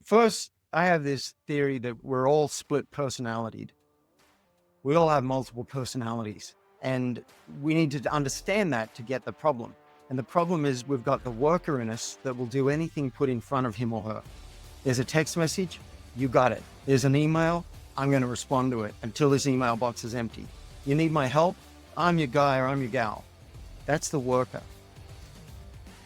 First, I have this theory that we're all split personalitied. We all have multiple personalities, and we need to understand that to get the problem. And the problem is we've got the worker in us that will do anything put in front of him or her. There's a text message, you got it. There's an email, I'm going to respond to it until this email box is empty. You need my help? I'm your guy or I'm your gal. That's the worker.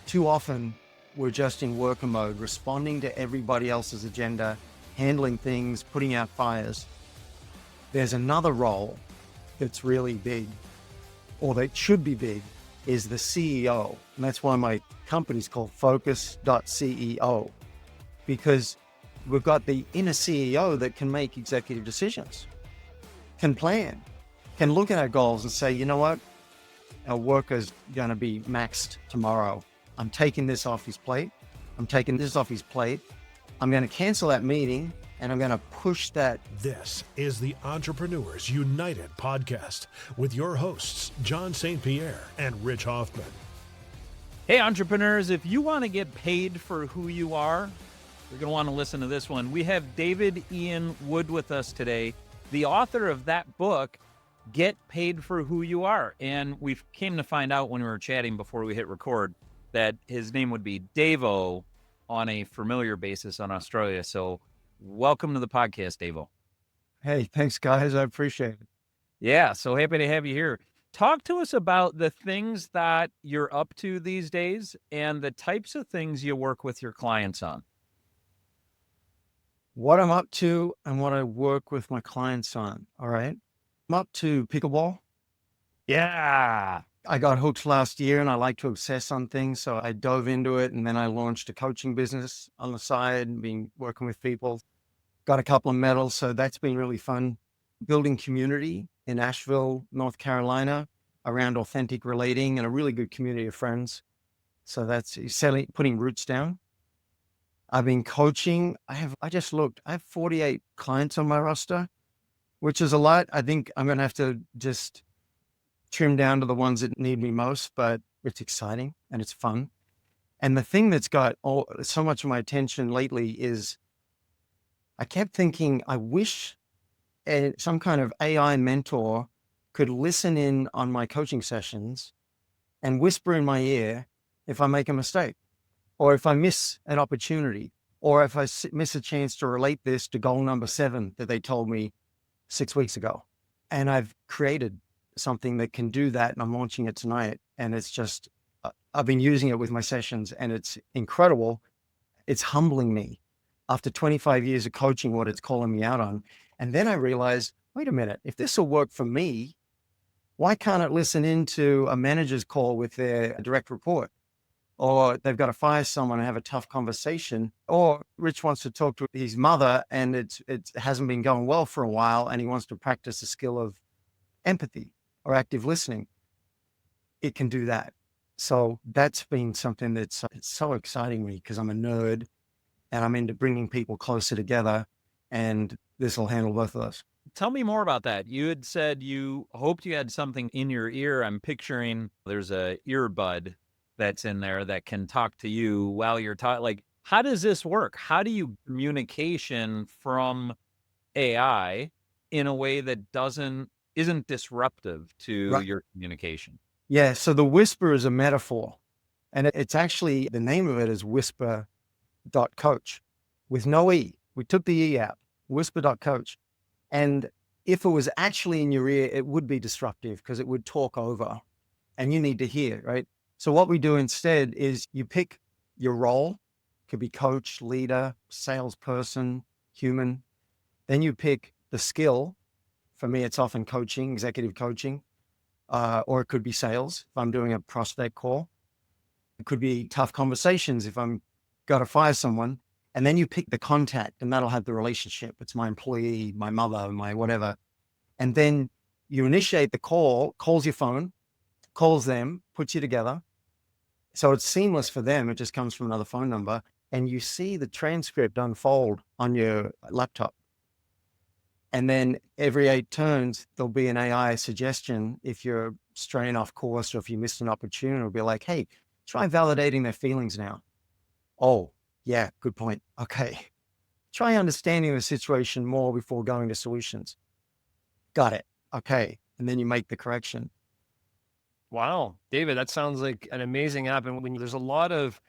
Too often, we're just in worker mode, responding to everybody else's agenda, handling things, putting out fires. There's another role that's really big, or that should be big, is the CEO. And that's why my company's called Focus.CEO, because we've got the inner CEO that can make executive decisions, can plan, can look at our goals and say, you know what, our worker's going to be maxed tomorrow. I'm taking this off his plate. I'm taking this off his plate. I'm going to cancel that meeting and I'm going to push that. This is the Entrepreneurs United podcast with your hosts, John St. Pierre and Rich Hoffman. Hey, entrepreneurs, if you want to get paid for who you are, you're going to want to listen to this one. We have David Ian Wood with us today, the author of that book, Get Paid for Who You Are. And we came to find out when we were chatting before we hit record that his name would be Davo on a familiar basis on Australia. So welcome to the podcast, Davo. Hey, thanks, guys. I appreciate it. Yeah, so happy to have you here. Talk to us about the things that you're up to these days and the types of things you work with your clients on. What I'm up to and what I work with my clients on. All right. I'm up to pickleball. Yeah. I got hooked last year and I like to obsess on things. So I dove into it and then I launched a coaching business on the side and been working with people. Got a couple of medals. So that's been really fun. Building community in Asheville, North Carolina around authentic relating and a really good community of friends. So that's putting roots down. I've been coaching. I have 48 clients on my roster, which is a lot. I think I'm going to have to just trim down to the ones that need me most, but it's exciting and it's fun. And the thing that's got so much of my attention lately is I kept thinking, I wish some kind of AI mentor could listen in on my coaching sessions and whisper in my ear if I make a mistake, or if I miss an opportunity, or if I miss a chance to relate this to goal number 7 that they told me 6 weeks ago. And I've created something that can do that, and I'm launching it tonight. And it's just, I've been using it with my sessions and it's incredible. It's humbling me after 25 years of coaching, what it's calling me out on. And then I realized, wait a minute, if this will work for me, why can't it listen into a manager's call with their direct report? Or they've got to fire someone and have a tough conversation, or Rich wants to talk to his mother and it hasn't been going well for a while and he wants to practice the skill of empathy or active listening. It can do that. So that's been something it's so exciting me because I'm a nerd and I'm into bringing people closer together, and this will handle both of us. Tell me more about that. You had said you hoped you had something in your ear. I'm picturing there's a earbud that's in there that can talk to you while you're talking. Like, how does this work? How do you communication from AI in a way that isn't disruptive to your communication? Yeah. So the whisper is a metaphor, and it's actually, the name of it is Whisper.coach with no E. We took the E out, Whisper.coach. And if it was actually in your ear, it would be disruptive because it would talk over and you need to hear, right? So what we do instead is you pick your role, could be coach, leader, salesperson, human. Then you pick the skill. For me, it's often coaching, executive coaching, or it could be sales if I'm doing a prospect call. It could be tough conversations if I'm got to fire someone. And then you pick the contact and that'll have the relationship. It's my employee, my mother, my whatever. And then you initiate the call, calls your phone, calls them, puts you together. So it's seamless for them. It just comes from another phone number and you see the transcript unfold on your laptop. And then every 8 turns, there'll be an AI suggestion. If you're straying off course or if you missed an opportunity, it'll be like, hey, try validating their feelings now. Oh, yeah, good point. Okay. try understanding the situation more before going to solutions. Got it. Okay. And then you make the correction. Wow, David, that sounds like an amazing app. And when there's a lot of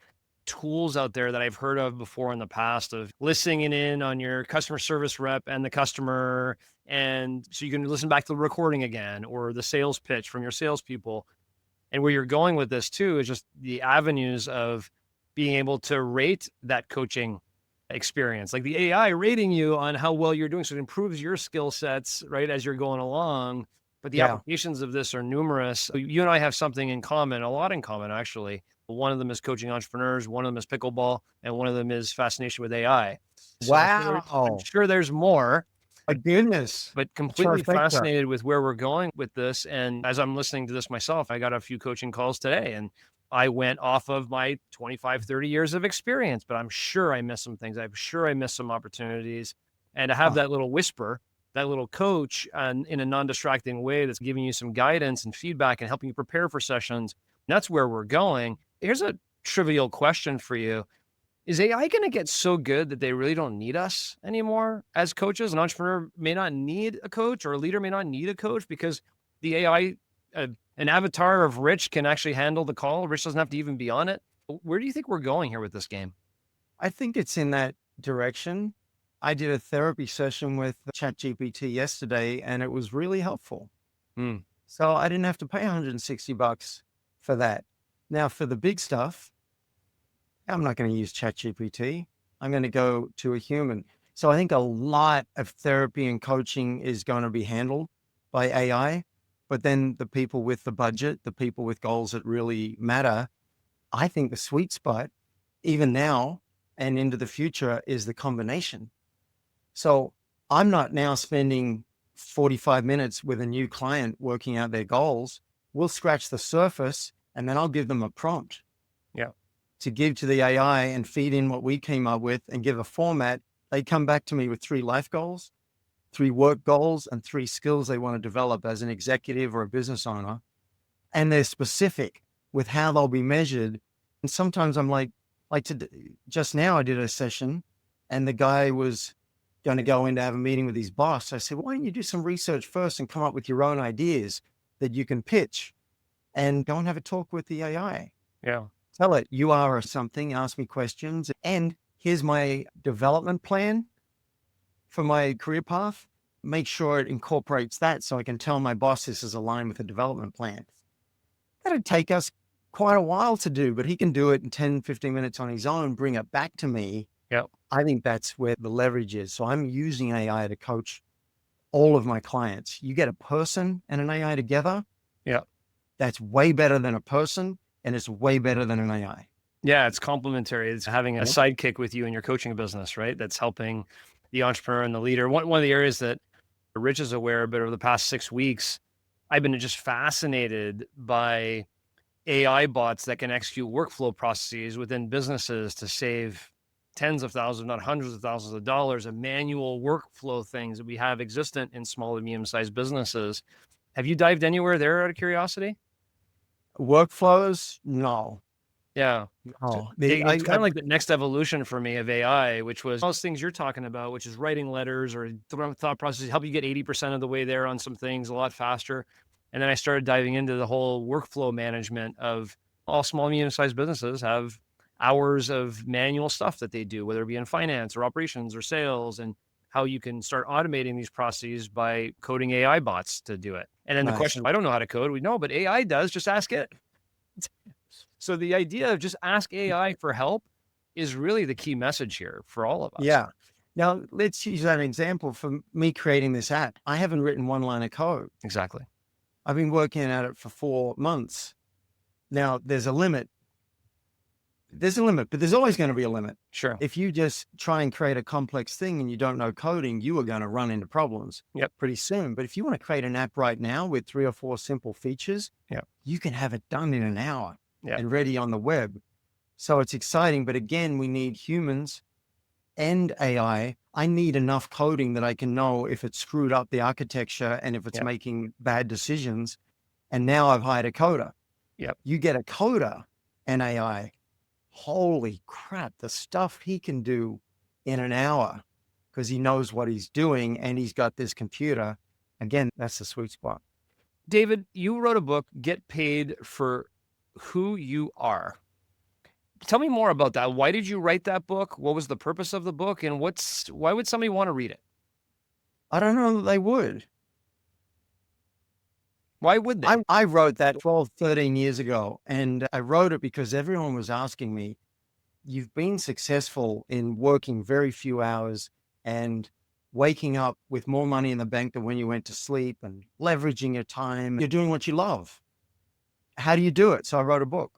tools out there that I've heard of before in the past of listening in on your customer service rep and the customer. And so you can listen back to the recording again or the sales pitch from your salespeople. And where you're going with this too is just the avenues of being able to rate that coaching experience, like the AI rating you on how well you're doing. So it improves your skill sets, right, as you're going along. But the Yeah. applications of this are numerous. You and I have something in common, a lot in common, actually. One of them is coaching entrepreneurs, one of them is pickleball, and one of them is fascination with AI. So I'm Wow. sure there's more, My goodness. but completely Trifecta. fascinated with where we're going with this. And as I'm listening to this myself, I got a few coaching calls today and I went off of my 25, 30 years of experience, but I'm sure I missed some things. I'm sure I missed some opportunities. And to have that little whisper, that little coach in a non-distracting way that's giving you some guidance and feedback and helping you prepare for sessions, that's where we're going. Here's a trivial question for you. Is AI going to get so good that they really don't need us anymore as coaches? An entrepreneur may not need a coach or a leader may not need a coach because the AI, an avatar of Rich can actually handle the call. Rich doesn't have to even be on it. Where do you think we're going here with this game? I think it's in that direction. I did a therapy session with ChatGPT yesterday and it was really helpful. So I didn't have to pay $160 for that. Now for the big stuff, I'm not going to use ChatGPT. I'm going to go to a human. So I think a lot of therapy and coaching is going to be handled by AI, but then the people with the budget, the people with goals that really matter, I think the sweet spot, even now and into the future, is the combination. So I'm not now spending 45 minutes with a new client working out their goals. We'll scratch the surface and then I'll give them a prompt to give to the AI and feed in what we came up with and give a format. They come back to me with 3 life goals, 3 work goals, and 3 skills they want to develop as an executive or a business owner. And they're specific with how they'll be measured. And sometimes I'm just now I did a session and the guy was going to go in to have a meeting with his boss. I said, why don't you do some research first and come up with your own ideas that you can pitch and go and have a talk with the AI. Yeah. Tell it you are something, ask me questions. And here's my development plan for my career path. Make sure it incorporates that so I can tell my boss this is aligned with the development plan. That'd take us quite a while to do, but he can do it in 10, 15 minutes on his own, bring it back to me. Yep. I think that's where the leverage is. So I'm using AI to coach all of my clients. You get a person and an AI together. Yeah. That's way better than a person and it's way better than an AI. Yeah, it's complementary. It's having a sidekick with you in your coaching business, right? That's helping the entrepreneur and the leader. One of the areas that Rich is aware of, but over the past 6 weeks, I've been just fascinated by AI bots that can execute workflow processes within businesses to save tens of thousands, not hundreds of thousands of dollars of manual workflow things that we have existent in small and medium-sized businesses. Have you dived anywhere there out of curiosity? Workflows? No. Yeah. Oh, It's kind of like the next evolution for me of AI, which was those things you're talking about, which is writing letters or thought processes, help you get 80% of the way there on some things a lot faster. And then I started diving into the whole workflow management of all small and medium-sized businesses have hours of manual stuff that they do, whether it be in finance or operations or sales, and how you can start automating these processes by coding AI bots to do it. And then the question, I don't know how to code. We know, but AI does, just ask it. So the idea of just ask AI for help is really the key message here for all of us. Yeah. Now let's use that example for me creating this app. I haven't written one line of code. Exactly. I've been working at it for 4 months. Now there's a limit. There's a limit, but there's always going to be a limit. Sure. If you just try and create a complex thing and you don't know coding, you are going to run into problems pretty soon. But if you want to create an app right now with 3 or 4 simple features, you can have it done in an hour and ready on the web. So it's exciting. But again, we need humans and AI. I need enough coding that I can know if it's screwed up the architecture and if it's making bad decisions. And now I've hired a coder. You get a coder and AI. Holy crap, the stuff he can do in an hour because he knows what he's doing and he's got this computer. Again, that's the sweet spot. David, you wrote a book, Get Paid for Who You Are. Tell me more about that. Why did you write that book? What was the purpose of the book? And why would somebody want to read it? I don't know that they would. Why would they? I wrote that 12, 13 years ago, and I wrote it because everyone was asking me, you've been successful in working very few hours and waking up with more money in the bank than when you went to sleep and leveraging your time. You're doing what you love. How do you do it? So I wrote a book.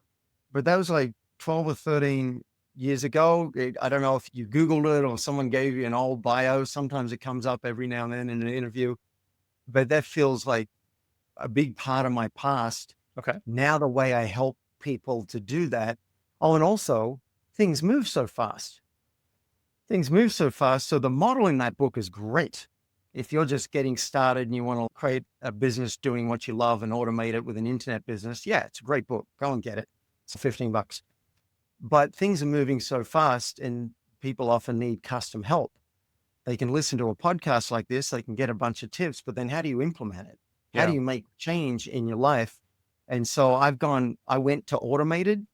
But that was like 12 or 13 years ago. I don't know if you Googled it or someone gave you an old bio. Sometimes it comes up every now and then in an interview. But that feels like a big part of my past. Okay. Now the way I help people to do that. Oh, and also things move so fast. So the model in that book is great. If you're just getting started and you want to create a business doing what you love and automate it with an internet business, yeah, it's a great book. Go and get it. It's $15. But things are moving so fast and people often need custom help. They can listen to a podcast like this, they can get a bunch of tips, but then how do you implement it? How do you make change in your life? And so I went to automated.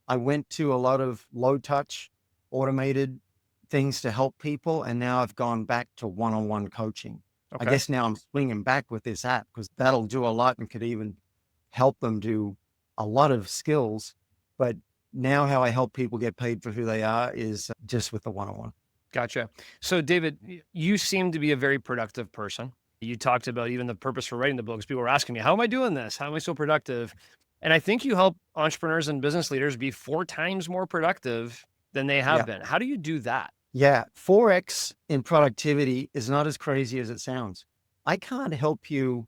I went to a lot of low touch automated things to help people. And now I've gone back to one-on-one coaching. Okay. I guess now I'm swinging back with this app because that'll do a lot and could even help them do a lot of skills. But now how I help people get paid for who they are is just with the one-on-one. Gotcha. So David, you seem to be a very productive person. You talked about even the purpose for writing the books. People were asking me, how am I doing this? How am I so productive? And I think you help entrepreneurs and business leaders be 4 times more productive than they have been. How do you do that? Yeah, 4x in productivity is not as crazy as it sounds. I can't help you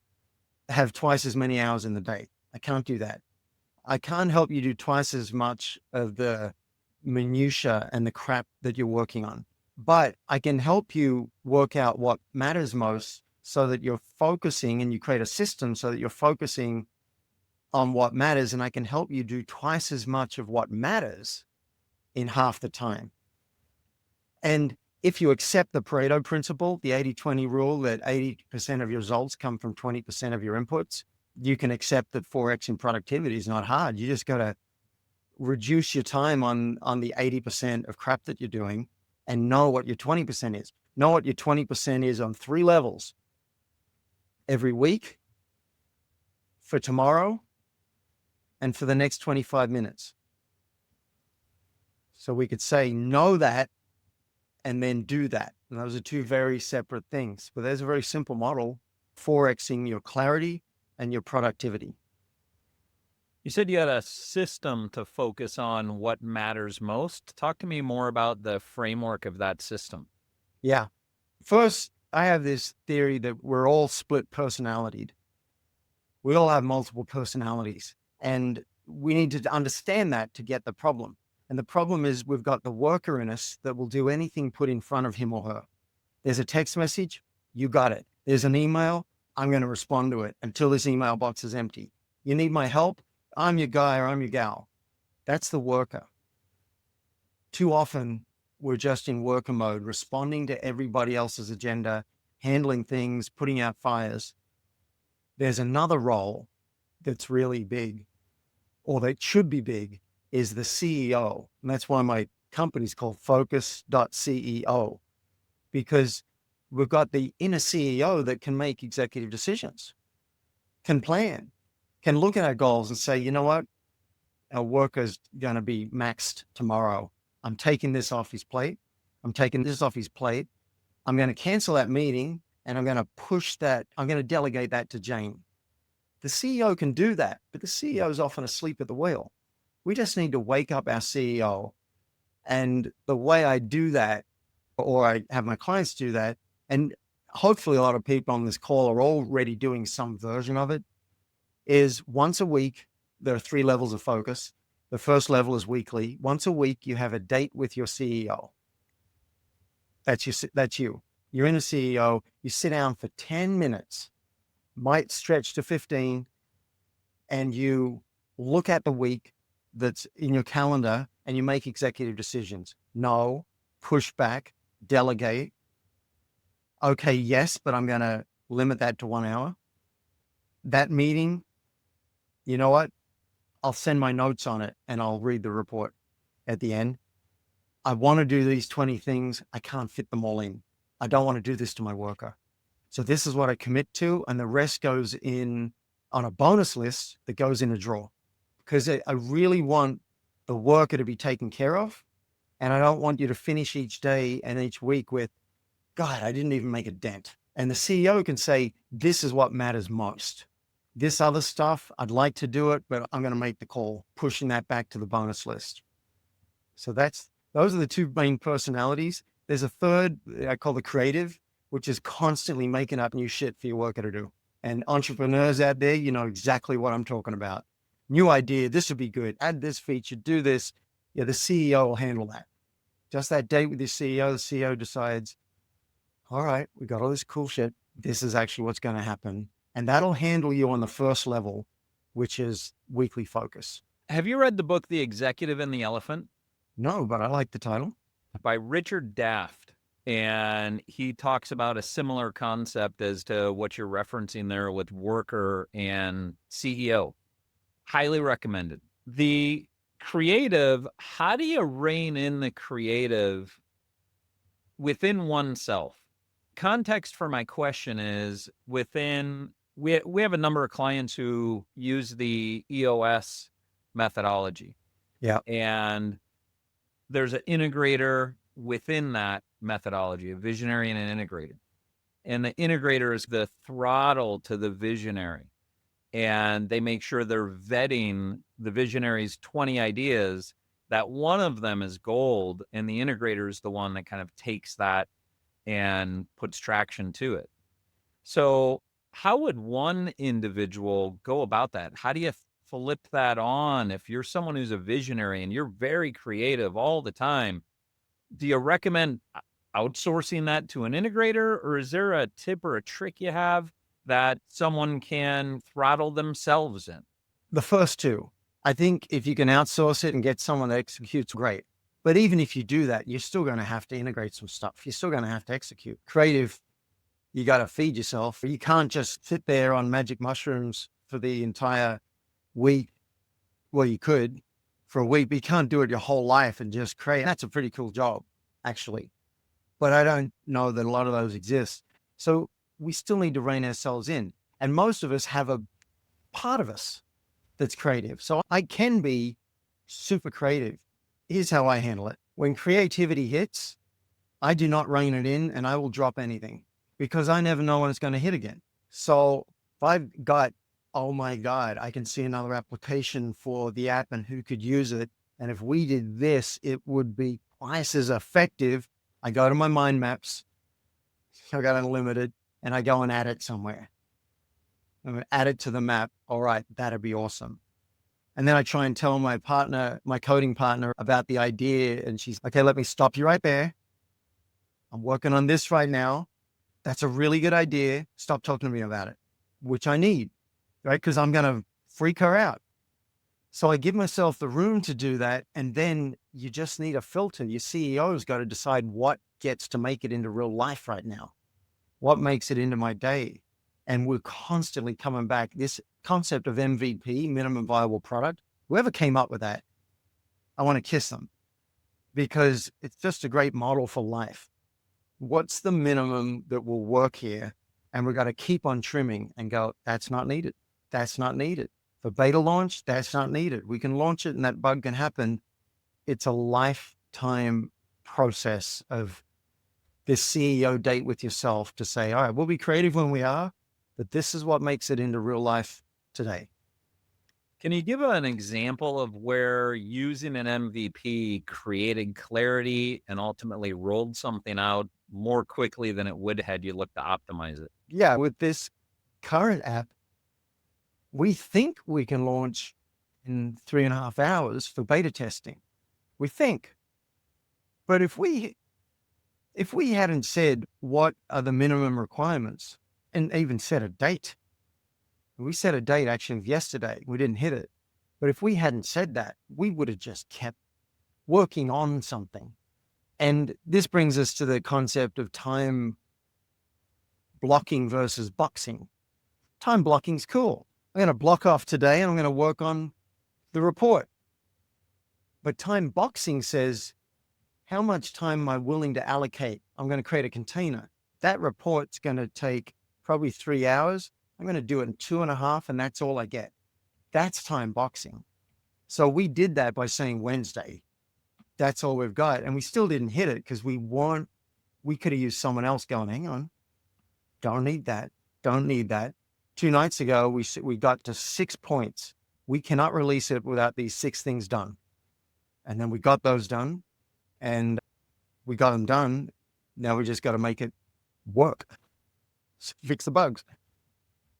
have twice as many hours in the day. I can't do that. I can't help you do twice as much of the minutia and the crap that you're working on. But I can help you work out what matters most so that you're focusing, and you create a system so that you're focusing on what matters. And I can help you do twice as much of what matters in half the time. And if you accept the Pareto principle, the 80-20 rule, that 80% of your results come from 20% of your inputs, you can accept that 4x in productivity is not hard. You just got to reduce your time on the 80% of crap that you're doing and know what your 20% is. Know what your 20% is on 3 levels. Every week, for tomorrow, and for the next 25 minutes. So we could say, know that, and then do that. And those are 2 very separate things. But there's a very simple model, 4xing your clarity and your productivity. You said you had a system to focus on what matters most. Talk to me more about the framework of that system. Yeah. First, I have this theory that we're all split personalitied. We all have multiple personalities, and we need to understand that to get the problem. And the problem is we've got the worker in us that will do anything put in front of him or her. There's a text message, you got it. There's an email, I'm going to respond to it until this email box is empty. You need my help? I'm your guy or I'm your gal. That's the worker. Too often, we're just in worker mode, responding to everybody else's agenda, handling things, putting out fires. There's another role that's really big, or that should be big, is the CEO. And that's why my company's called Focus.CEO, because we've got the inner CEO that can make executive decisions, can plan, can look at our goals and say, you know what, our worker's going to be maxed tomorrow. I'm taking this off his plate. I'm taking this off his plate. I'm going to cancel that meeting and I'm going to push that. I'm going to delegate that to Jane. The CEO can do that, but the CEO is often asleep at the wheel. We just need to wake up our CEO. And the way I do that, or I have my clients do that, and hopefully a lot of people on this call are already doing some version of it, is once a week, there are 3 levels of focus. The first level is weekly. Once a week, you have a date with your CEO. That's you. You're in a CEO. You sit down for 10 minutes, might stretch to 15, and you look at the week that's in your calendar and you make executive decisions. No, push back, delegate, okay, yes, but I'm going to limit that to 1 hour. That meeting, you know what? I'll send my notes on it and I'll read the report at the end. I want to do these 20 things. I can't fit them all in. I don't want to do this to my worker. So this is what I commit to. And the rest goes in on a bonus list that goes in a drawer, because I really want the worker to be taken care of. And I don't want you to finish each day and each week with, God, I didn't even make a dent. And the CEO can say, this is what matters most. This other stuff, I'd like to do it, but I'm going to make the call, pushing that back to the bonus list. So those are the two main personalities. There's a third I call the creative, which is constantly making up new shit for your worker to do. And entrepreneurs out there, you know exactly what I'm talking about. New idea, this would be good. Add this feature, do this. Yeah, the CEO will handle that. Just that date with the CEO decides, all right, we got all this cool shit. This is actually what's going to happen. And that'll handle you on the first level, which is weekly focus. Have you read the book, The Executive and the Elephant? No, but I like the title. By Richard Daft. And he talks about a similar concept as to what you're referencing there with worker and CEO. Highly recommended. The creative, how do you rein in the creative within oneself? Context for my question is we have a number of clients who use the EOS methodology. Yeah. And there's an integrator within that methodology, a visionary and an integrator. And the integrator is the throttle to the visionary. And they make sure they're vetting the visionary's 20 ideas, that one of them is gold, and the integrator is the one that kind of takes that and puts traction to it. So how would one individual go about that? How do you flip that on if you're someone who's a visionary and you're very creative all the time? Do you recommend outsourcing that to an integrator, or is there a tip or a trick you have that someone can throttle themselves in? The first two. I think if you can outsource it and get someone that executes, great. But even if you do that, you're still going to have to integrate some stuff. You're still going to have to execute. Creative, you got to feed yourself. You can't just sit there on magic mushrooms for the entire week. Well, you could for a week, but you can't do it your whole life and just create. That's a pretty cool job, actually. But I don't know that a lot of those exist. So we still need to rein ourselves in. And most of us have a part of us that's creative. So I can be super creative. Here's how I handle it. When creativity hits, I do not rein it in, and I will drop anything because I never know when it's going to hit again. So if I've got, oh my God, I can see another application for the app and who could use it. And if we did this, it would be twice as effective. I go to my mind maps. I got unlimited, and I go and add it somewhere. I'm going to add it to the map. All right, that'd be awesome. And then I try and tell my partner, my coding partner, about the idea. And she's, okay, let me stop you right there. I'm working on this right now. That's a really good idea. Stop talking to me about it, which I need, right? Because I'm going to freak her out. So I give myself the room to do that. And then you just need a filter. Your CEO's got to decide what gets to make it into real life right now. What makes it into my day? And we're constantly coming back. This concept of MVP, minimum viable product, whoever came up with that, I want to kiss them, because it's just a great model for life. What's the minimum that will work here? And we've got to keep on trimming and go, that's not needed. That's not needed. For beta launch, that's not needed. We can launch it and that bug can happen. It's a lifetime process of this CEO date with yourself to say, all right, we'll be creative when we are, but this is what makes it into real life today. Can you give an example of where using an MVP created clarity and ultimately rolled something out more quickly than it would had you looked to optimize it? Yeah, with this current app, we think we can launch in 3.5 hours for beta testing. We think. But if we hadn't said what are the minimum requirements and even set a date, we set a date actually of yesterday, we didn't hit it. But if we hadn't said that, we would have just kept working on something. And this brings us to the concept of time blocking versus boxing. Time blocking's cool. I'm going to block off today and I'm going to work on the report. But time boxing says, how much time am I willing to allocate? I'm going to create a container. That report's going to take probably 3 hours. I'm going to do it in 2.5, and that's all I get. That's time boxing. So we did that by saying Wednesday. That's all we've got. And we still didn't hit it because we could have used someone else going, hang on, don't need that. Don't need that. 2 nights ago, we got to 6 points. We cannot release it without these 6 things done. And then we got those done, and we got them done. Now we just got to make it work. Fix the bugs.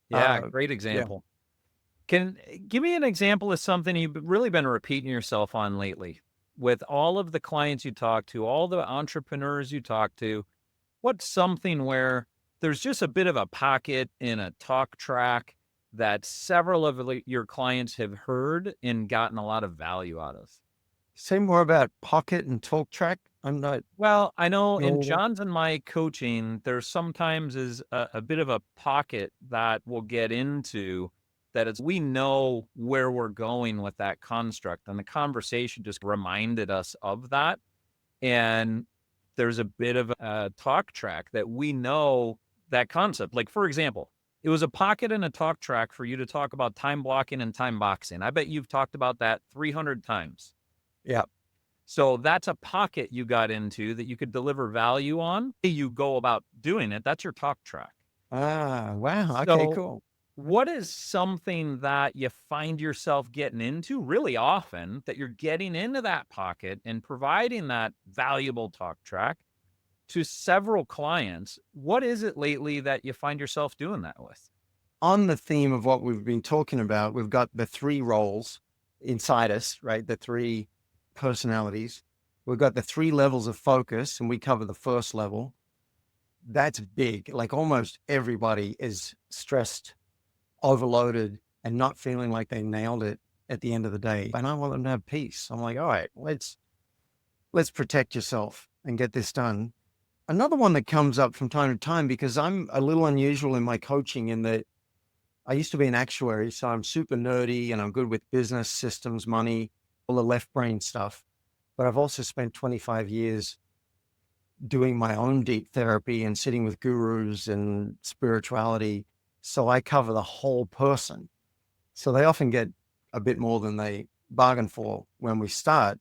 Yeah, great example. Can give me an example of something you've really been repeating yourself on lately with all of the clients you talk to, all the entrepreneurs you talk to. What's something where there's just a bit of a pocket in a talk track that several of your clients have heard and gotten a lot of value out of? Say more about pocket and talk track. I'm not. Well, I know in No. John's and my coaching, there sometimes is a bit of a pocket that we'll get into that is we know where we're going with that construct. And the conversation just reminded us of that. And there's a bit of a talk track that we know that concept. Like, for example, it was a pocket and a talk track for you to talk about time blocking and time boxing. I bet you've talked about that 300 times. Yeah. So that's a pocket you got into that you could deliver value on. You go about doing it. That's your talk track. Ah, wow. Okay, So cool. what is something that you find yourself getting into really often that you're getting into that pocket and providing that valuable talk track to several clients? What is it lately that you find yourself doing that with? On the theme of what we've been talking about, we've got the 3 roles inside us, right? The 3 personalities. We've got the 3 levels of focus, and we cover the first level. That's big. Like almost everybody is stressed, overloaded, and not feeling like they nailed it at the end of the day. And I want them to have peace. I'm like, all right, let's protect yourself and get this done. Another one that comes up from time to time, because I'm a little unusual in my coaching in that I used to be an actuary, so I'm super nerdy and I'm good with business, systems, money, all the left brain stuff. But I've also spent 25 years doing my own deep therapy and sitting with gurus and spirituality. So I cover the whole person. So they often get a bit more than they bargain for when we start.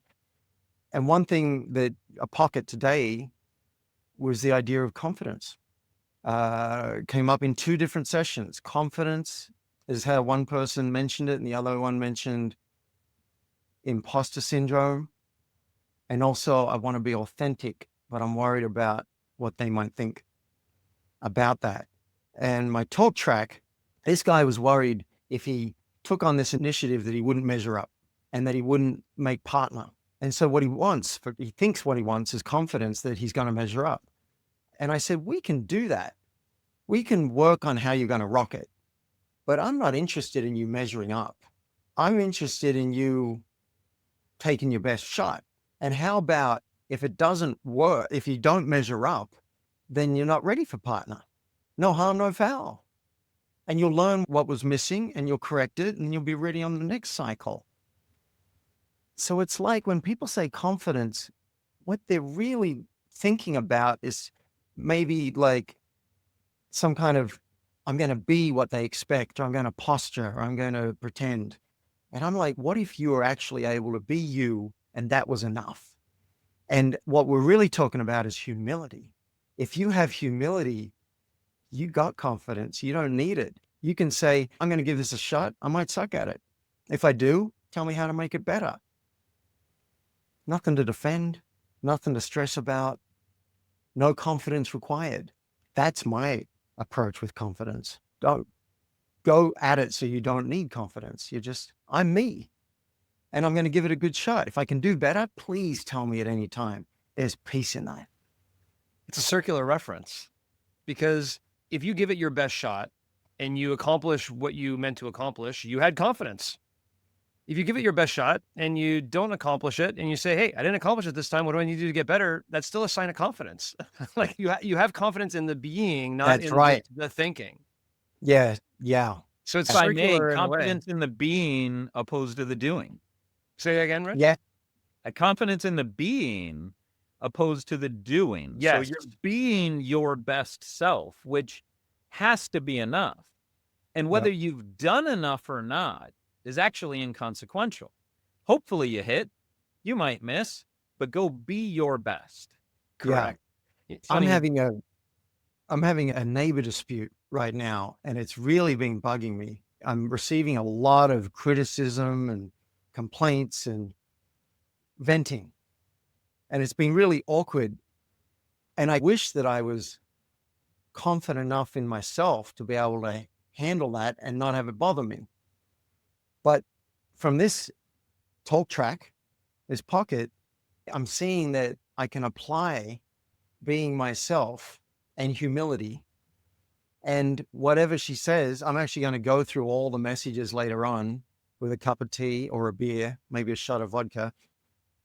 And one thing that a pocket today was the idea of confidence. Came up in 2 different sessions. Confidence is how one person mentioned it, and the other one mentioned imposter syndrome. And also, I want to be authentic, but I'm worried about what they might think about that. And my talk track, this guy was worried if he took on this initiative that he wouldn't measure up and that he wouldn't make partner. And so what he thinks what he wants is confidence that he's going to measure up. And I said, we can do that. We can work on how you're going to rock it. But I'm not interested in you measuring up. I'm interested in you taking your best shot. And how about if it doesn't work, if you don't measure up, then you're not ready for partner. No harm, no foul. And you'll learn what was missing and you'll correct it and you'll be ready on the next cycle. So it's like when people say confidence, what they're really thinking about is maybe like some kind of, I'm going to be what they expect, or I'm going to posture, or I'm going to pretend. And I'm like, what if you were actually able to be you and that was enough? And what we're really talking about is humility. If you have humility, you got confidence. You don't need it. You can say, I'm going to give this a shot. I might suck at it. If I do, tell me how to make it better. Nothing to defend, nothing to stress about, no confidence required. That's my approach with confidence. Don't go at it so you don't need confidence. You're just, I'm me, and I'm going to give it a good shot. If I can do better, please tell me at any time. There's peace in that. It's a circular reference, because if you give it your best shot and you accomplish what you meant to accomplish, you had confidence. if you give it your best shot and you don't accomplish it and you say, hey, I didn't accomplish it this time, what do I need to do to get better? That's still a sign of confidence. Like you have confidence in the being, not That's in right. the thinking. Yeah. Yeah. So it's If I may, circular in a way. confidence in the being opposed to the doing. Say that again, Rich? Yeah. A confidence in the being opposed to the doing. So Yes. you're being your best self, which has to be enough. And whether you've done enough or not is actually inconsequential. Hopefully you hit, you might miss, but go be your best. Correct. It's I'm funny. having a neighbor dispute right now, and it's really been bugging me. I'm receiving a lot of criticism and complaints and venting, and it's been really awkward. And I wish that I was confident enough in myself to be able to handle that and not have it bother me. But from this talk track, this pocket, I'm seeing that I can apply being myself and humility. And whatever she says, I'm actually going to go through all the messages later on with a cup of tea or a beer, maybe a shot of vodka,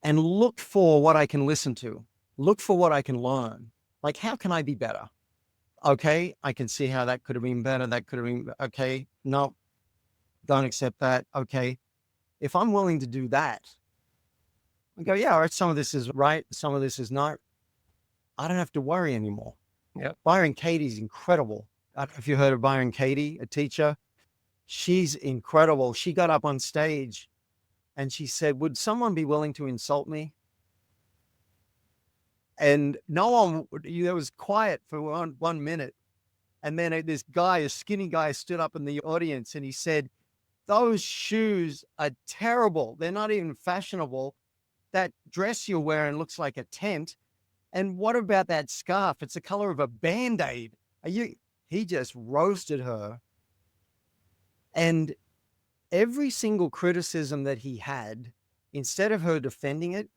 and look for what I can listen to. Look for what I can learn. Like, how can I be better? Okay, I can see how that could have been better. That could have been, okay, no, don't accept that. Okay, if I'm willing to do that, I go, yeah, all right, some of this is right, some of this is not. I don't have to worry anymore. Yep. Byron Katie's incredible. I don't know if you heard of Byron Katie, a teacher. She's incredible. She got up on stage and she said, would someone be willing to insult me? And no one, there was quiet for 1 minute. And then this guy, a skinny guy, stood up in the audience and he said, those shoes are terrible. They're not even fashionable. That dress you're wearing looks like a tent. And what about that scarf? It's the color of a Band-Aid. He just roasted her. And every single criticism that he had, instead of her defending it,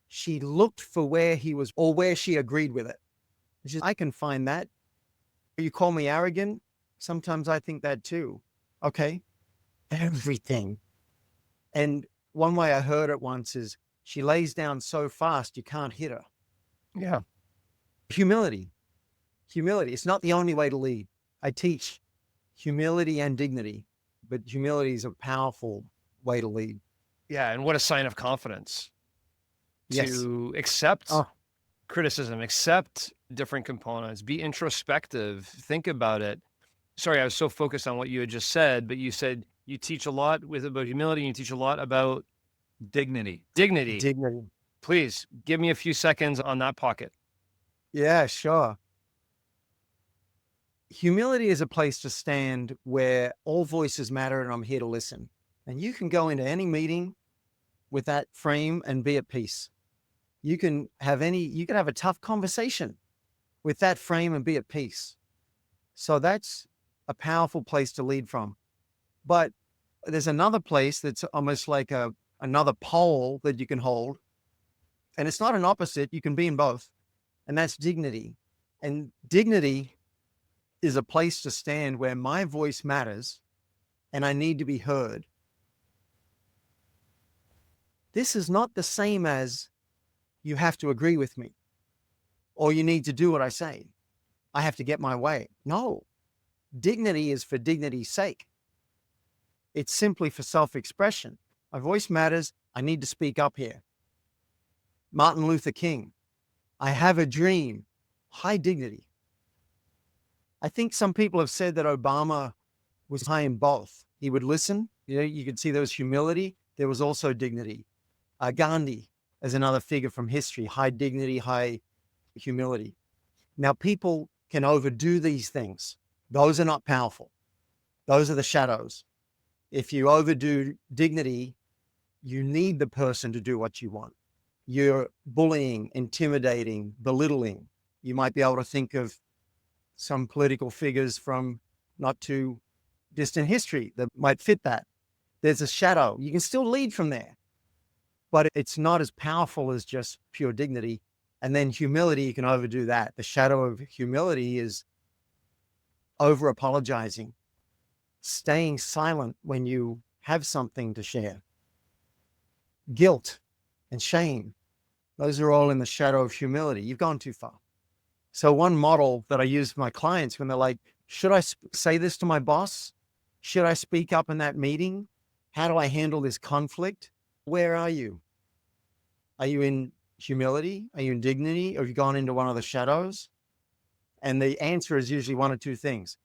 she looked for where he was or where she agreed with it. She said, I can find that. You call me arrogant? Sometimes I think that too. Okay. Everything. And one way I heard it once is she lays down so fast you can't hit her. Yeah. Humility. Humility. It's not the only way to lead. I teach humility and dignity, but humility is a powerful way to lead. Yeah. And what a sign of confidence to accept criticism, accept different components, be introspective, think about it. Sorry, I was so focused on what you had just said, but you said you teach a lot about humility and you teach a lot about dignity. Dignity. Dignity. Please give me a few seconds on that pocket. Yeah, sure. Humility is a place to stand where all voices matter and I'm here to listen. And you can go into any meeting with that frame and be at peace. You can have a tough conversation with that frame and be at peace. So that's a powerful place to lead from. But there's another place that's almost like another pole that you can hold. And it's not an opposite. You can be in both. And that's dignity. And dignity is a place to stand where my voice matters and I need to be heard. This is not the same as you have to agree with me or you need to do what I say. I have to get my way. No, dignity is for dignity's sake. It's simply for self-expression. My voice matters. I need to speak up here. Martin Luther King, I have a dream, high dignity. I think some people have said that Obama was high in both. He would listen. You could see there was humility. There was also dignity. Gandhi as another figure from history, high dignity, high humility. Now, people can overdo these things. Those are not powerful. Those are the shadows. If you overdo dignity, you need the person to do what you want. You're bullying, intimidating, belittling. You might be able to think of some political figures from not too distant history that might fit that. There's a shadow. You can still lead from there, but it's not as powerful as just pure dignity. And then humility, you can overdo that. The shadow of humility is over apologizing, staying silent when you have something to share. Guilt and shame, those are all in the shadow of humility. You've gone too far. So one model that I use for my clients when they're like, should I say this to my boss? Should I speak up in that meeting? How do I handle this conflict? Where are you? Are you in humility? Are you in dignity? Or have you gone into one of the shadows? And the answer is usually one or two things.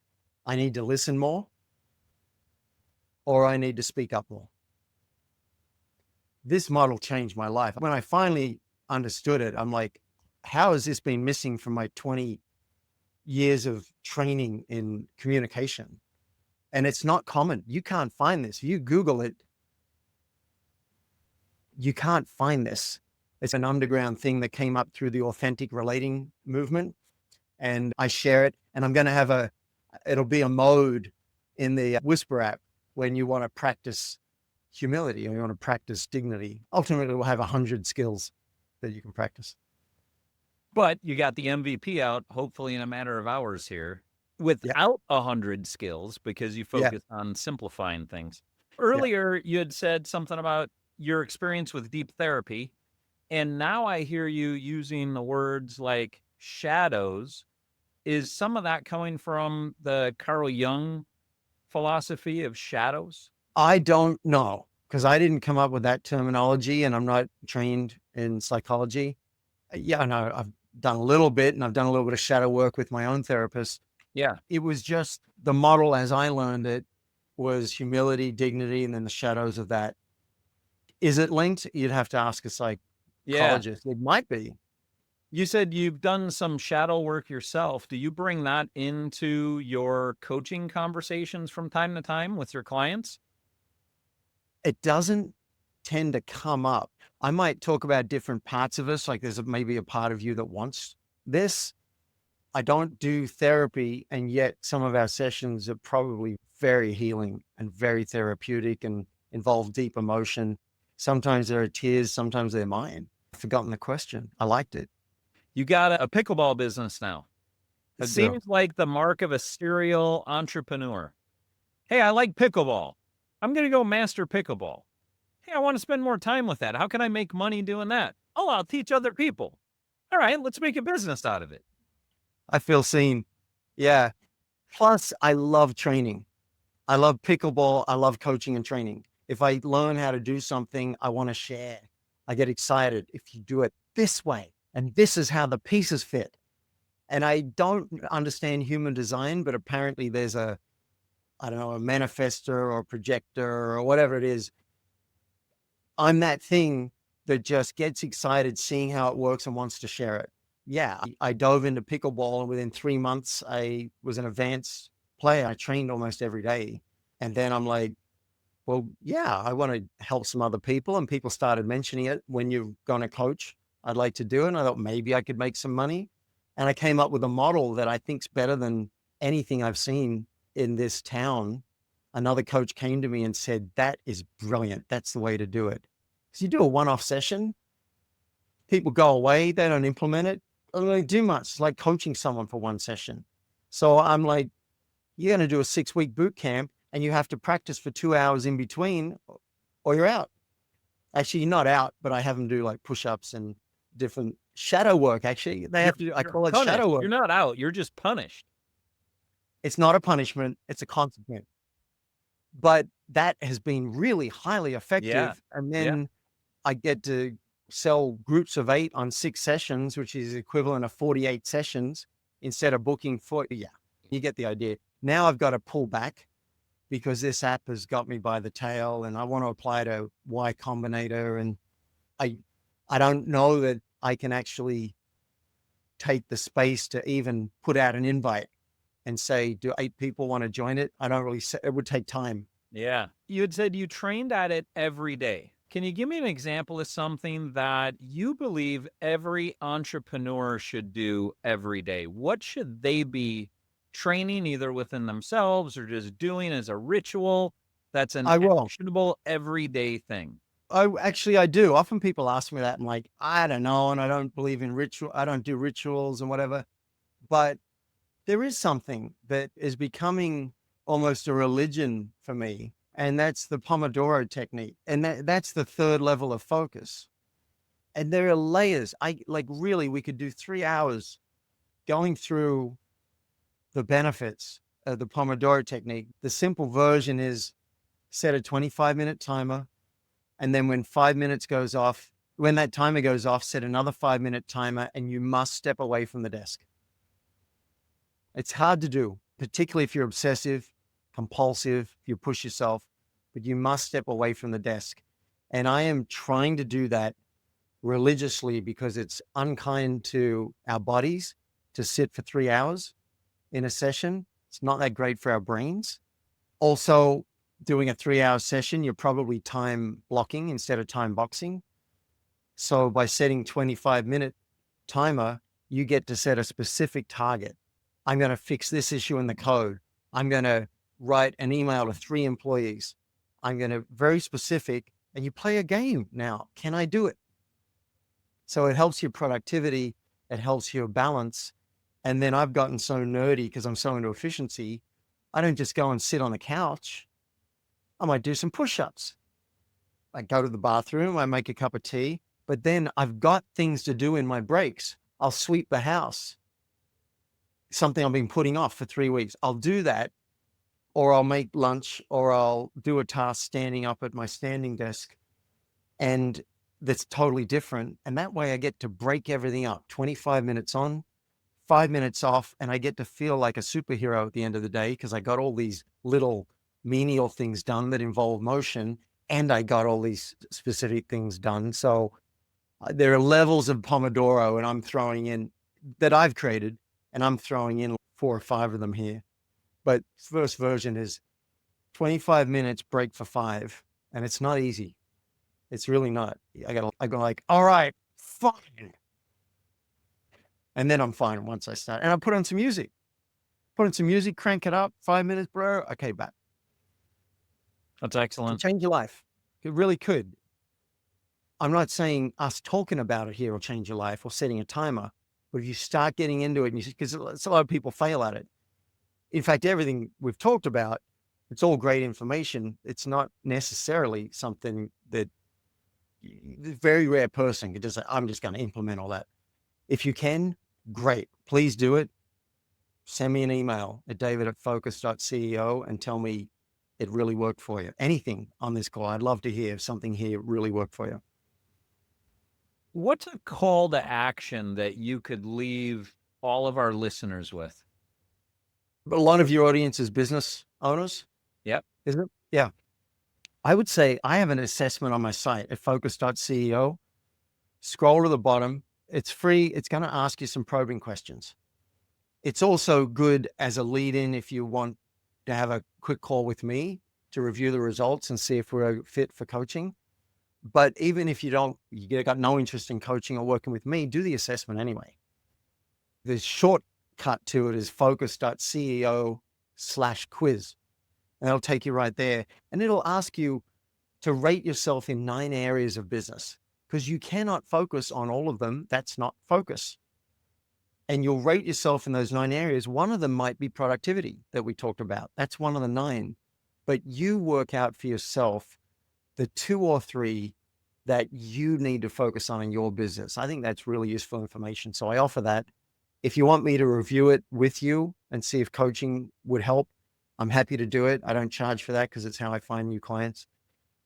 I need to listen more, or I need to speak up more. This model changed my life. When I finally understood it, I'm like, how has this been missing from my 20 years of training in communication? And it's not common. You can't find this. If you Google it, you can't find this. It's an underground thing that came up through the authentic relating movement. And I share it. And I'm going to have it'll be a mode in the Whisper app when you want to practice humility or you want to practice dignity. Ultimately, we'll have 100 skills that you can practice. But you got the MVP out, hopefully in a matter of hours here, without 100 skills, because you focus on simplifying things. Earlier, you had said something about your experience with deep therapy. And now I hear you using the words like shadows. Is some of that coming from the Carl Jung philosophy of shadows? I don't know, because I didn't come up with that terminology and I'm not trained in psychology. Yeah, no, I've done a little bit and I've done a little bit of shadow work with my own therapist. Yeah. It was just the model as I learned it was humility, dignity, and then the shadows of that. Is it linked? You'd have to ask a psychologist. It might be. You said you've done some shadow work yourself. Do you bring that into your coaching conversations from time to time with your clients? It doesn't tend to come up. I might talk about different parts of us. Like there's maybe a part of you that wants this. I don't do therapy, and yet some of our sessions are probably very healing and very therapeutic and involve deep emotion. Sometimes there are tears, sometimes they're mine. I've forgotten the question. I liked it. You got a pickleball business now. It seems like the mark of a serial entrepreneur. Hey, I like pickleball. I'm going to go master pickleball. Hey, I want to spend more time with that. How can I make money doing that? Oh, I'll teach other people. All right, let's make a business out of it. I feel seen. Yeah. Plus, I love training. I love pickleball. I love coaching and training. If I learn how to do something, I want to share. I get excited if you do it this way. And this is how the pieces fit. And I don't understand human design, but apparently there's a manifestor or a projector or whatever it is. I'm that thing that just gets excited seeing how it works and wants to share it. Yeah, I dove into pickleball and within 3 months, I was an advanced player. I trained almost every day. And then I'm like, well, yeah, I want to help some other people. And people started mentioning it. When you're going to coach, I'd like to do it. And I thought maybe I could make some money. And I came up with a model that I think's better than anything I've seen in this town. Another coach came to me and said, that is brilliant. That's the way to do it. So you do a one-off session, people go away, they don't implement it. They don't really do much. It's like coaching someone for one session. So I'm like, you're going to do a 6-week boot camp and you have to practice for 2 hours in between or you're out. Actually, you're not out, but I have them do like push-ups and different shadow work. Actually, they have to do, I call it shadow work. You're not out. You're just punished. It's not a punishment. It's a consequence. But that has been really highly effective. Yeah. And then I get to sell groups of 8 on 6 sessions, which is equivalent of 48 sessions instead of booking 40. Yeah, you get the idea. Now I've got to pull back because this app has got me by the tail and I want to apply to Y Combinator. And I don't know that I can actually take the space to even put out an invite and say, do 8 people want to join it? I don't really say, it would take time. Yeah. You had said you trained at it every day. Can you give me an example of something that you believe every entrepreneur should do every day? What should they be training either within themselves or just doing as a ritual that's an actionable everyday thing? I do. Often people ask me that. I'm like, I don't know. And I don't believe in ritual. I don't do rituals and whatever. But there is something that is becoming almost a religion for me. And that's the Pomodoro technique. And that's the third level of focus. And there are layers. Really, we could do 3 hours going through the benefits of the Pomodoro technique. The simple version is set a 25-minute timer. And then when that timer goes off, set another 5-minute timer, and you must step away from the desk. It's hard to do, particularly if you're obsessive, compulsive, if you push yourself, but you must step away from the desk. And I am trying to do that religiously because it's unkind to our bodies to sit for 3 hours in a session. It's not that great for our brains. Also, doing a 3-hour session, you're probably time blocking instead of time boxing. So by setting 25-minute timer, you get to set a specific target. I'm going to fix this issue in the code. I'm going to write an email to 3 employees. I'm going to very specific, and you play a game now. Can I do it? So it helps your productivity. It helps your balance. And then I've gotten so nerdy because I'm so into efficiency. I don't just go and sit on the couch. I might do some push-ups. I go to the bathroom, I make a cup of tea, but then I've got things to do in my breaks. I'll sweep the house, something I've been putting off for 3 weeks. I'll do that, or I'll make lunch, or I'll do a task standing up at my standing desk. And that's totally different. And that way I get to break everything up, 25 minutes on, 5 minutes off, and I get to feel like a superhero at the end of the day because I got all these little menial things done that involve motion, and I got all these specific things done. So there are levels of Pomodoro, and I'm throwing in that I've created, and I'm throwing in 4 or 5 of them here. But first version is 25 minutes, break for 5, and it's not easy. It's really not. I go like, all right, fine. And then I'm fine once I start. And I put on some music. Crank it up, 5 minutes, bro. Okay, back. That's It can excellent. change your life. It really could. I'm not saying us talking about it here will change your life or setting a timer, but if you start getting into it, because a lot of people fail at it. In fact, everything we've talked about, it's all great information. It's not necessarily something that the very rare person could just say, I'm just going to implement all that. If you can, great. Please do it. Send me an email at david@focus.ceo and tell me it really worked for you. Anything on this call. I'd love to hear if something here really worked for you. What's a call to action that you could leave all of our listeners with? But a lot of your audience is business owners. Yep. Isn't it? Yeah. I would say I have an assessment on my site at focus.ceo. Scroll to the bottom. It's free. It's going to ask you some probing questions. It's also good as a lead-in if you want to have a quick call with me to review the results and see if we're a fit for coaching. But even if you got no interest in coaching or working with me, do the assessment anyway. The shortcut to it is focus.ceo/quiz. And it'll take you right there. And it'll ask you to rate yourself in 9 areas of business because you cannot focus on all of them. That's not focus. And you'll rate yourself in those 9 areas. One of them might be productivity that we talked about. That's one of the 9. But you work out for yourself the 2 or 3 that you need to focus on in your business. I think that's really useful information. So I offer that. If you want me to review it with you and see if coaching would help, I'm happy to do it. I don't charge for that because it's how I find new clients.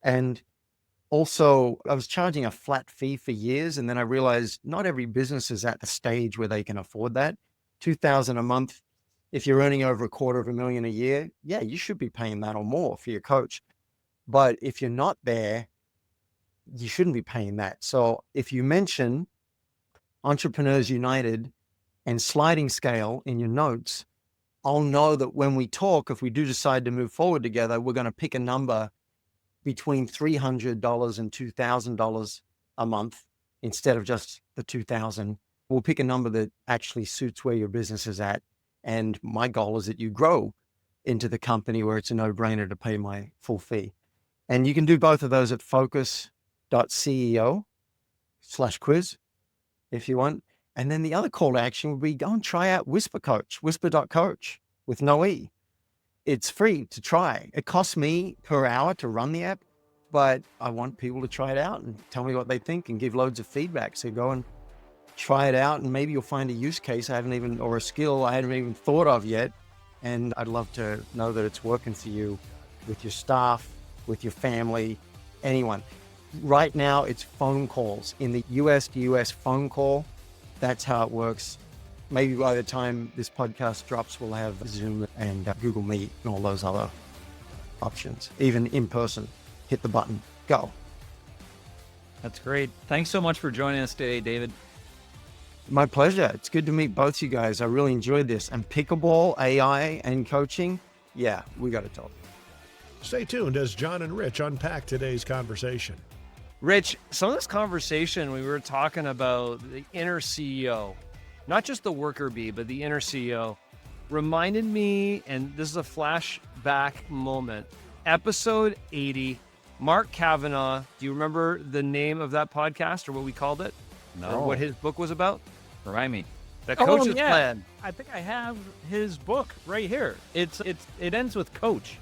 And also, I was charging a flat fee for years, and then I realized not every business is at the stage where they can afford that. $2,000 a month, if you're earning over $250,000 a year, yeah, you should be paying that or more for your coach. But if you're not there, you shouldn't be paying that. So if you mention Entrepreneurs United and sliding scale in your notes, I'll know that when we talk, if we do decide to move forward together, we're going to pick a number between $300 and $2,000 a month instead of just the $2,000. We'll pick a number that actually suits where your business is at. And my goal is that you grow into the company where it's a no-brainer to pay my full fee. And you can do both of those at focus.ceo/quiz if you want. And then the other call to action would be go and try out Whisper.coach with no E. it's free to try. It costs me per hour to run the app, but I want people to try it out and tell me what they think and give loads of feedback. So go and try it out, and maybe you'll find a use case or a skill I haven't even thought of yet. And I'd love to know that it's working for you with your staff, with your family, anyone. Right now, it's phone calls. In the US to US phone call, that's how it works. Maybe by the time this podcast drops, we'll have Zoom and Google Meet and all those other options. Even in person, hit the button, go. That's great. Thanks so much for joining us today, David. My pleasure. It's good to meet both you guys. I really enjoyed this. And pickleball, AI, and coaching, yeah, we got to talk. Stay tuned as John and Rich unpack today's conversation. Rich, some of this conversation, we were talking about the inner CEO, not just the worker bee, but the inner CEO, reminded me, and this is a flashback moment, episode 80, Mark Kavanaugh. Do you remember the name of that podcast or what we called it? No. Or what his book was about? Remind me. The Coach's Plan. I think I have his book right here. It ends with coach.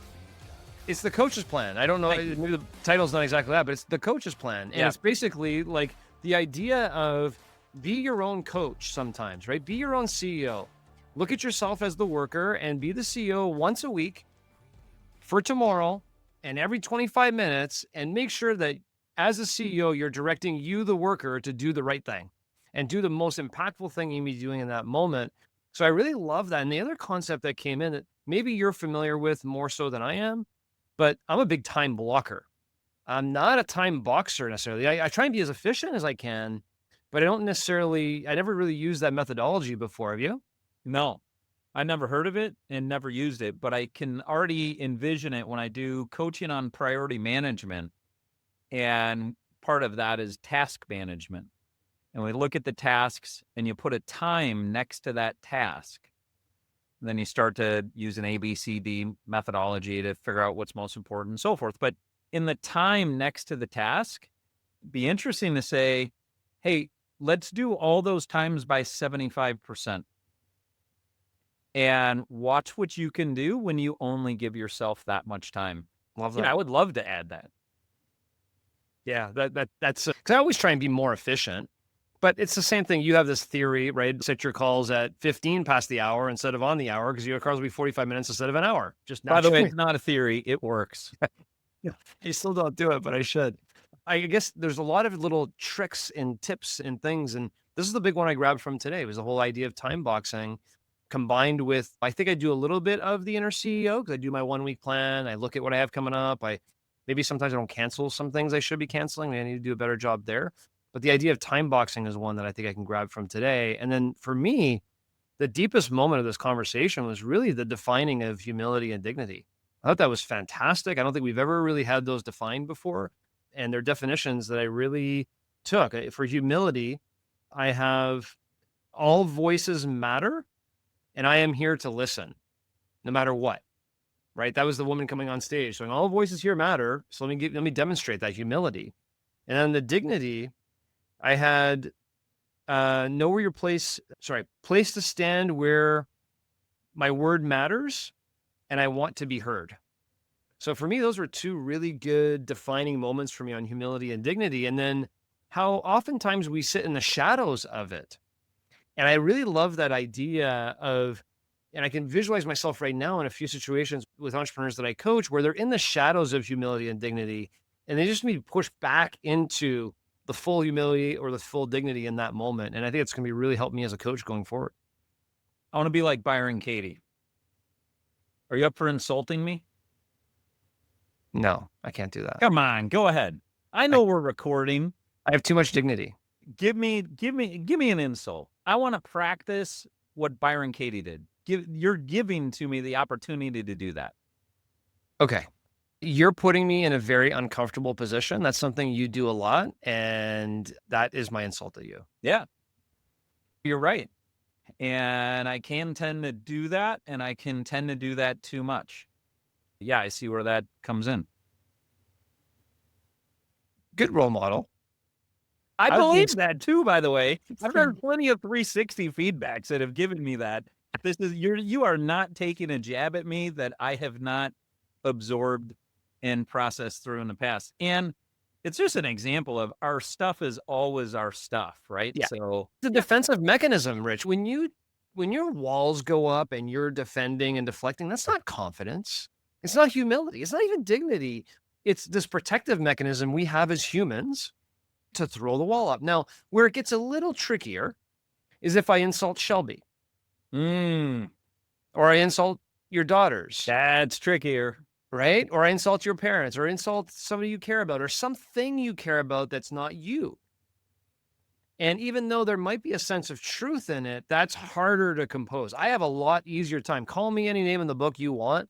It's the Coach's Plan. I don't know, maybe the title's not exactly that, but it's the Coach's Plan. And it's basically like the idea of be your own coach sometimes, right? Be your own CEO. Look at yourself as the worker and be the CEO once a week for tomorrow and every 25 minutes, and make sure that as a CEO, you're directing you, the worker, to do the right thing and do the most impactful thing you may be doing in that moment. So I really love that. And the other concept that came in that maybe you're familiar with more so than I am, but I'm a big time blocker. I'm not a time boxer necessarily. I try and be as efficient as I can, but I never really used that methodology before. Have you? No, I never heard of it and never used it, but I can already envision it when I do coaching on priority management. And part of that is task management. And we look at the tasks and you put a time next to that task. And then you start to use an ABCD methodology to figure out what's most important and so forth. But in the time next to the task, it'd be interesting to say, hey, let's do all those times by 75%. And watch what you can do when you only give yourself that much time. Love that. Yeah, I would love to add that. Yeah, that's because I always try and be more efficient, but it's the same thing. You have this theory, right? Set your calls at 15 past the hour instead of on the hour because your calls will be 45 minutes instead of an hour. Just By the way, it's not a theory. It works. You still don't do it, but I should. I guess there's a lot of little tricks and tips and things. And this is the big one I grabbed from today was the whole idea of time boxing combined with, I think I do a little bit of the inner CEO because I do my 1 week plan. I look at what I have coming up. Maybe sometimes I don't cancel some things I should be canceling. I need to do a better job there. But the idea of time boxing is one that I think I can grab from today. And then for me, the deepest moment of this conversation was really the defining of humility and dignity. I thought that was fantastic. I don't think we've ever really had those defined before. And they're definitions that I really took. For humility, I have all voices matter, and I am here to listen, no matter what. Right? That was the woman coming on stage saying, all voices here matter. So let me demonstrate that humility. And then the dignity, I had know where your place to stand where my word matters and I want to be heard. So for me, those were two really good defining moments for me on humility and dignity. And then how oftentimes we sit in the shadows of it. And I really love that idea of, and I can visualize myself right now in a few situations with entrepreneurs that I coach where they're in the shadows of humility and dignity, and they just need to push back into the full humility or the full dignity in that moment. And I think it's going to be really help me as a coach going forward. I want to be like Byron Katie. Are you up for insulting me? No, I can't do that. Come on, go ahead. I know we're recording. I have too much dignity. Give me an insult. I want to practice what Byron Katie did. You're giving to me the opportunity to do that. Okay. You're putting me in a very uncomfortable position. That's something you do a lot. And that is my insult to you. Yeah, you're right. And I can tend to do that. And I can tend to do that too much. Yeah, I see where that comes in. Good role model. I believe that too, by the way. I've heard plenty of 360 feedbacks that have given me that. You are not taking a jab at me that I have not absorbed and processed through in the past. And it's just an example of our stuff is always our stuff, right? Yeah. So It's a defensive mechanism, Rich. When your walls go up and you're defending and deflecting, that's not confidence. It's not humility. It's not even dignity. It's this protective mechanism we have as humans to throw the wall up. Now, where it gets a little trickier is if I insult Shelby or I insult your daughters, that's trickier. right? Or I insult your parents or insult somebody you care about or something you care about that's not you. And even though there might be a sense of truth in it, that's harder to compose. I have a lot easier time. Call me any name in the book you want.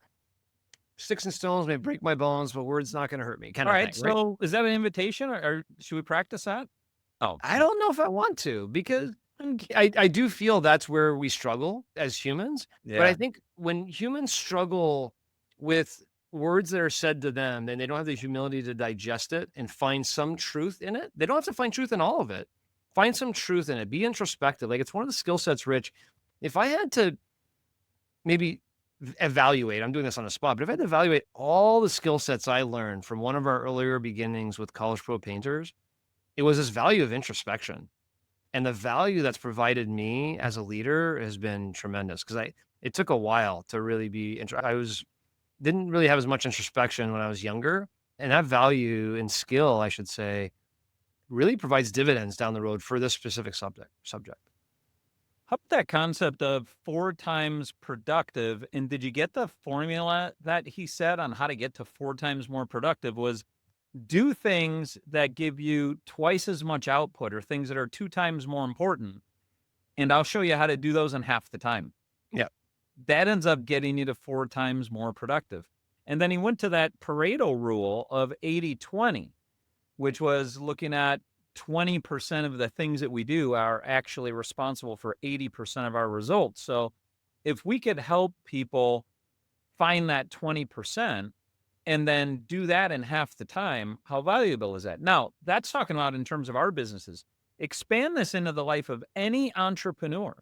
Sticks and stones may break my bones, but words not going to hurt me. Kind All of right. thing, right? So is that an invitation or should we practice that? Oh, I don't know if I want to because I do feel that's where we struggle as humans. But I yeah. think when humans struggle with words that are said to them, then they don't have the humility to digest it and find some truth in it. They don't have to find truth in all of it. Find some truth in it. Be introspective. Like it's one of the skill sets, Rich. If I had to maybe evaluate, I'm doing this on the spot, but if I had to evaluate all the skill sets I learned from one of our earlier beginnings with college pro painters, it was this value of introspection. And the value that's provided me as a leader has been tremendous because it took a while to really be, didn't really have as much introspection when I was younger. And that value and skill, I should say, really provides dividends down the road for this specific subject. How about that concept of 4 times productive? And did you get the formula that he said on how to get to 4 times more productive was do things that give you twice as much output or things that are 2 times more important. And I'll show you how to do those in half the time. Yeah. That ends up getting you to 4 times more productive. And then he went to that Pareto rule of 80-20, which was looking at 20% of the things that we do are actually responsible for 80% of our results. So if we could help people find that 20% and then do that in half the time, how valuable is that? Now, that's talking about in terms of our businesses. Expand this into the life of any entrepreneur.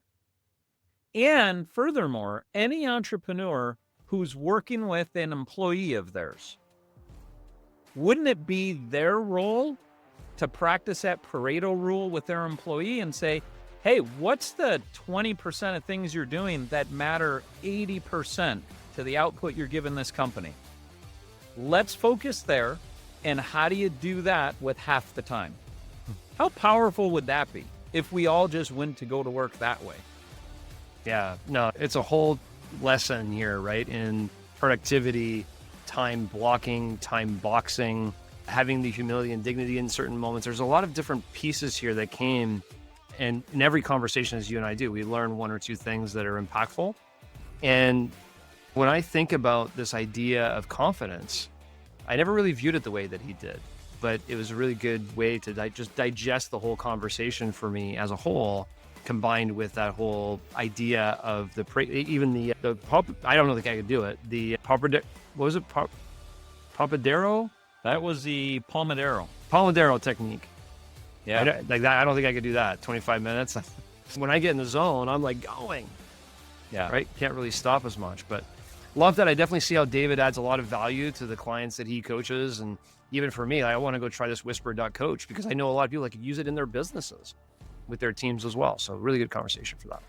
And furthermore, any entrepreneur who's working with an employee of theirs. Wouldn't it be their role to practice that Pareto rule with their employee and say, hey, what's the 20% of things you're doing that matter 80% to the output you're giving this company? Let's focus there. And how do you do that with half the time? How powerful would that be if we all just went to go to work that way? Yeah, no, it's a whole lesson here, right? In productivity, time blocking, time boxing, having the humility and dignity in certain moments. There's a lot of different pieces here that came, and in every conversation, as you and I do, we learn 1 or 2 things that are impactful. And when I think about this idea of confidence, I never really viewed it the way that he did, but it was a really good way to just digest the whole conversation for me as a whole, combined with that whole idea of I don't know if I could do it. The what was it? Pomodoro? That was the Pomodoro technique. Yeah. Like that. I don't think I could do that. 25 minutes. When I get in the zone, I'm like going. Yeah. Right. Can't really stop as much, but love that. I definitely see how David adds a lot of value to the clients that he coaches. And even for me, I want to go try this Whisper.coach because I know a lot of people that could use it in their businesses with their teams as well. So really good conversation for that.